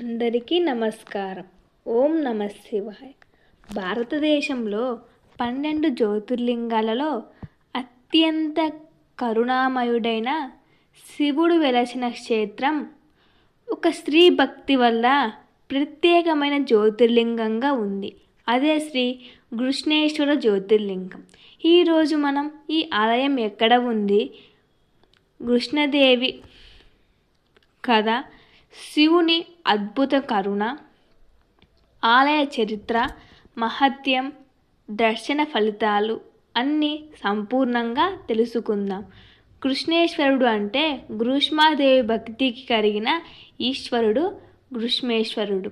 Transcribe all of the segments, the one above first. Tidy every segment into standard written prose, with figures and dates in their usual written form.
అందరికీ నమస్కారం. ఓం నమ శివాయ. భారతదేశంలో 12 జ్యోతిర్లింగాలలో అత్యంత కరుణామయుడైన శివుడు వెలసిన క్షేత్రం ఒక స్త్రీ భక్తి వల్ల ప్రత్యేకమైన జ్యోతిర్లింగంగా ఉంది. అదే శ్రీ కృష్ణేశ్వర జ్యోతిర్లింగం. ఈరోజు మనం ఈ ఆలయం ఎక్కడ ఉంది, కృష్ణదేవి కథ, శివుని అద్భుత కరుణ, ఆలయ చరిత్ర, మహత్యం, దర్శన ఫలితాలు అన్నీ సంపూర్ణంగా తెలుసుకుందాం. కృష్ణేశ్వరుడు అంటే గ్రీష్మాదేవి భక్తికి కలిగిన ఈశ్వరుడు గ్రీష్మేశ్వరుడు.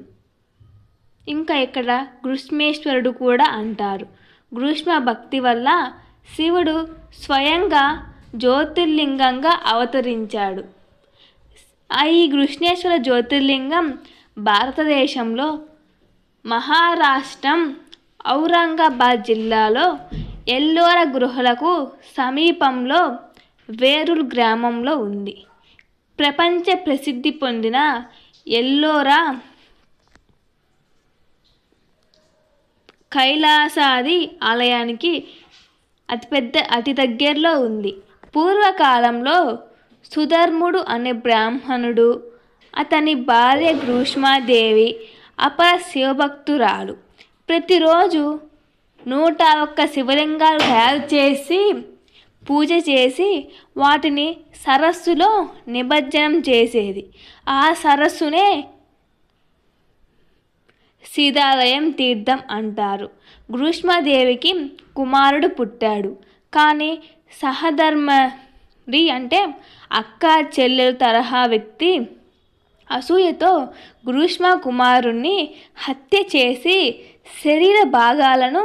ఇంకా ఇక్కడ గ్రీష్మేశ్వరుడు కూడా అంటారు. గ్రీష్మ భక్తి వల్ల శివుడు స్వయంగా జ్యోతిర్లింగంగా అవతరించాడు. ఈ కృష్ణేశ్వర జ్యోతిర్లింగం భారతదేశంలో మహారాష్ట్రం ఔరంగాబాద్ జిల్లాలో ఎల్లోర గుహలకు సమీపంలో వేరూల్ గ్రామంలో ఉంది. ప్రపంచ ప్రసిద్ధి పొందిన ఎల్లోరా కైలాసాది ఆలయానికి అతి దగ్గరలో ఉంది. పూర్వకాలంలో సుధర్ముడు అనే బ్రాహ్మణుడు, అతని భార్య గ్రీష్మాదేవి అపర శివభక్తురాలు ప్రతిరోజు 101 శివలింగాలు తయారు చేసి పూజ చేసి వాటిని సరస్సులో నిమజ్జనం చేసేది. ఆ సరస్సునే సీతాలయం తీర్థం అంటారు. గ్రీష్మాదేవికి కుమారుడు పుట్టాడు. కానీ సహధర్మరి అంటే అక్క చెల్లెలు తరహా వ్యక్తి అసూయతో గ్రీష్మ కుమారుణ్ణి హత్య చేసి శరీర భాగాలను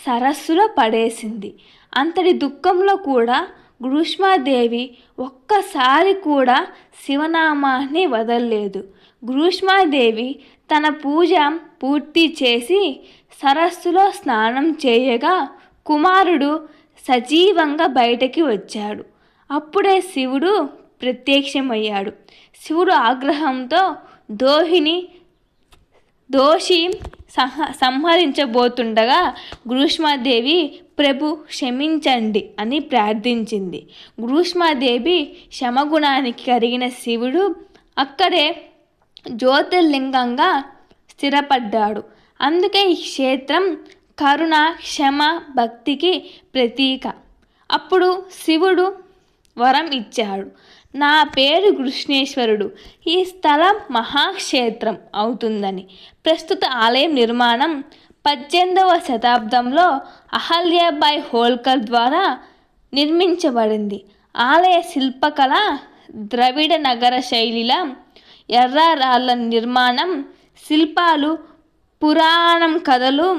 సరస్సులో పడేసింది. అంతటి దుఃఖంలో కూడా గ్రీష్మాదేవి ఒక్కసారి కూడా శివనామాన్ని వదలలేదు. గ్రీష్మాదేవి తన పూజ పూర్తి చేసి సరస్సులో స్నానం చేయగా కుమారుడు సజీవంగా బయటకి వచ్చాడు. అప్పుడే శివుడు ప్రత్యక్షమయ్యాడు. శివుడు ఆగ్రహంతో దోషి సంహరించబోతుండగా గ్రీష్మాదేవి ప్రభు క్షమించండి అని ప్రార్థించింది. గ్రీష్మాదేవి క్షమగుణానికి కరిగిన శివుడు అక్కడే జ్యోతిర్లింగంగా స్థిరపడ్డాడు. అందుకే ఈ క్షేత్రం కరుణ, క్షమ, భక్తికి ప్రతీక. అప్పుడు శివుడు వరం ఇచ్చాడు. నా పేరు కృష్ణేశ్వరుడు, ఈ స్థలం మహాక్షేత్రం అవుతుందని. ప్రస్తుత ఆలయం నిర్మాణం 18వ శతాబ్దంలో అహల్యాబాయి హోల్కర్ ద్వారా నిర్మించబడింది. ఆలయ శిల్పకళ ద్రవిడ నగర శైలిల ఎర్ర రాళ్ళ నిర్మాణం, శిల్పాలు, పురాణం కథలు.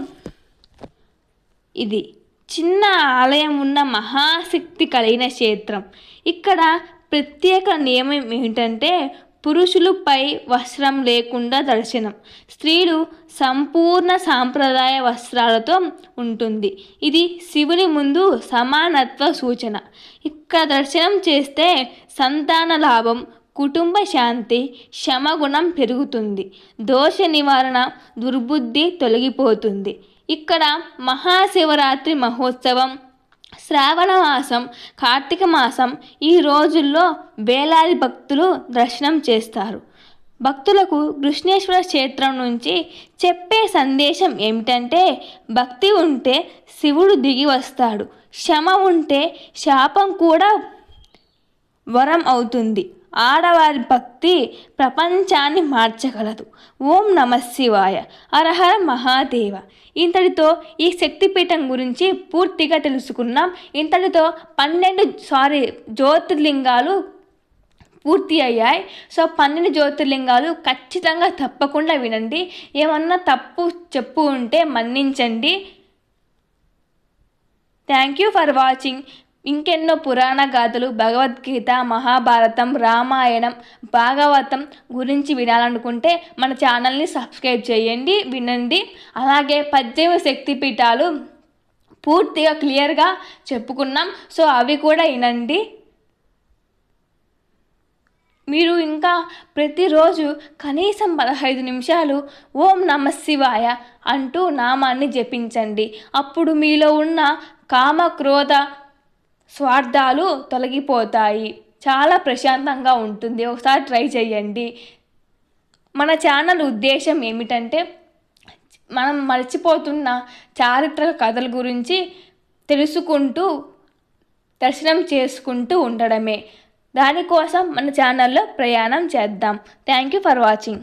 ఇది చిన్న ఆలయం ఉన్న మహాశక్తి కలిగిన క్షేత్రం. ఇక్కడ ప్రత్యేక నియమం ఏమిటంటే పురుషులు పై వస్త్రం లేకుండా దర్శనం, స్త్రీలు సంపూర్ణ సాంప్రదాయ వస్త్రాలతో ఉంటుంది. ఇది శివుని ముందు సమానత్వ సూచన. ఇక్కడ దర్శనం చేస్తే సంతాన లాభం, కుటుంబ శాంతి, క్షమగుణం పెరుగుతుంది, దోష నివారణ, దుర్బుద్ధి తొలగిపోతుంది. ఇక్కడ మహాశివరాత్రి మహోత్సవం, శ్రావణ మాసం, కార్తీక మాసం ఈ రోజుల్లో వేలాది భక్తులు దర్శనం చేస్తారు. భక్తులకు కృష్ణేశ్వర క్షేత్రం నుంచి చెప్పే సందేశం ఏమిటంటే భక్తి ఉంటే శివుడు దిగి వస్తాడు, క్షమ ఉంటే శాపం కూడా వరం అవుతుంది. ఆడవారి భక్తి ప్రపంచాన్ని మార్చగలదు. ఓం నమ శివాయ. హరహర మహాదేవ. ఇంతటితో ఈ శక్తిపీఠం గురించి పూర్తిగా తెలుసుకున్నాం. ఇంతటితో 12 జ్యోతిర్లింగాలు పూర్తి అయ్యాయి. 12 జ్యోతిర్లింగాలు ఖచ్చితంగా తప్పకుండా వినండి. ఏమన్నా తప్పు చెప్పు ఉంటే మన్నించండి. Thank you for watching. ఇంకెన్నో పురాణ గాథలు, భగవద్గీత, మహాభారతం, రామాయణం, భాగవతం గురించి వినాలనుకుంటే మన ఛానల్ని సబ్స్క్రైబ్ చేయండి, వినండి. అలాగే 18 శక్తిపీఠాలు పూర్తిగా క్లియర్గా చెప్పుకున్నాం. అవి కూడా వినండి. మీరు ఇంకా ప్రతిరోజు కనీసం 15 నిమిషాలు ఓం నమః శివాయ అంటూ నామాన్ని జపించండి. అప్పుడు మీలో ఉన్న కామ క్రోధ స్వార్థాలు తొలగిపోతాయి. చాలా ప్రశాంతంగా ఉంటుంది. ఒకసారి ట్రై చేయండి. మన ఛానల్ ఉద్దేశం ఏమిటంటే మనం మర్చిపోతున్న చారిత్రక కథల గురించి తెలుసుకుంటూ దర్శనం చేసుకుంటూ ఉండడమే. దానికోసం మన ఛానల్లో ప్రయాణం చేద్దాం. Thank you for watching.